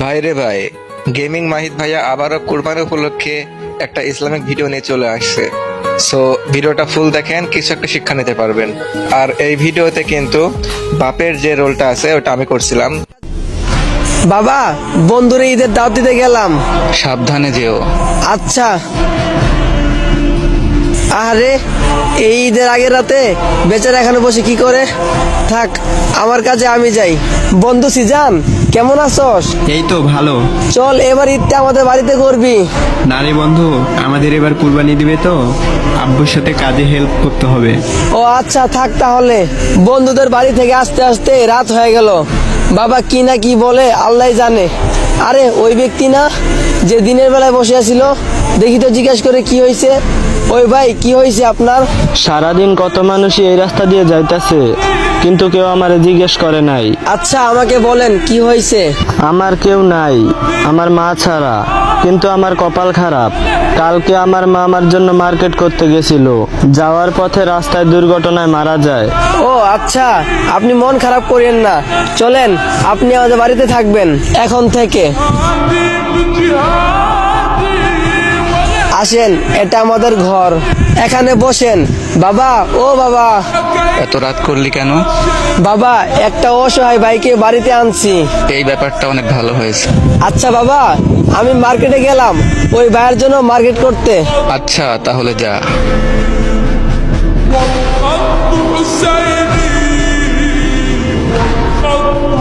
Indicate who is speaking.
Speaker 1: ভাইরে ভাই, গেমিং মাহিদ ভাইয়া আবারও কোরবানি উপলক্ষে একটা ইসলামিক ভিডিও নিয়ে চলে আসছে। সো ভিডিওটা ফুল দেখেন, কিছু একটা শিক্ষা নিতে পারবেন। আর এই ভিডিওতে কিন্তু বাপের যে রোলটা আছে ওটা আমি করছিলাম।
Speaker 2: বাবা, বন্ধুরে ঈদের দাওয়াত দিতে গেলাম।
Speaker 1: সাবধানে যেও।
Speaker 2: আচ্ছা। আরে, এই ঈদের আগের রাতে বেচারা এখানে বসে কি করে? থাক, আমার কাজে আমি যাই। বন্ধু সিজান, কেমন আছস?
Speaker 3: এই তো ভালো।
Speaker 2: চল এবার ঈদটা আমাদের বাড়িতে করবি।
Speaker 3: না রে বন্ধু, আমাদের এবার কুরবানি দিবে তো, আব্বুর সাথে কাজে হেল্প করতে হবে।
Speaker 2: ও আচ্ছা, থাক তাহলে। বন্ধুদের বাড়ি থেকে আসতে আসতে রাত হয়ে গেল। বাবা কি না কি বলে আল্লাহ জানে। আরে ওই ব্যক্তি না যে দিনের বেলায় বসে আছিল? দেখি তো, জিজ্ঞেস করে কি হয়েছে। ওই ভাই, কি হয়েছে আপনার?
Speaker 4: সারাদিন কত মানুষই এই রাস্তা দিয়ে যাইতাছে, কিন্তু কেউ আমারে জিজ্ঞেস করে নাই।
Speaker 2: আচ্ছা, আমাকে বলেন কি হয়েছে।
Speaker 4: আমার কেউ নাই, আমার মা ছাড়া। কিন্তু আমার কপাল খারাপ। কালকে আমার মা আমার জন্য মার্কেট করতে গেছিল, যাওয়ার পথে রাস্তায় দুর্ঘটনায় মারা যায়।
Speaker 2: ও আচ্ছা, আপনি মন খারাপ করেন না। চলেন, আপনি আমাদের বাড়িতে থাকবেন এখন থেকে। আসেন, এটা আমাদের ঘর, এখানে বসেন। বাবা, ও বাবা।
Speaker 1: এত রাত করলি কেন?
Speaker 2: বাবা, একটা অসহায় ভাইকে বাড়িতে আনছি।
Speaker 1: এই ব্যাপারটা অনেক ভালো হয়েছে।
Speaker 2: আচ্ছা বাবা, আমি মার্কেটে গেলাম ওই ভাইয়ের জন্য মার্কেট করতে।
Speaker 1: আচ্ছা, তাহলে যা।
Speaker 5: خط حسيني خط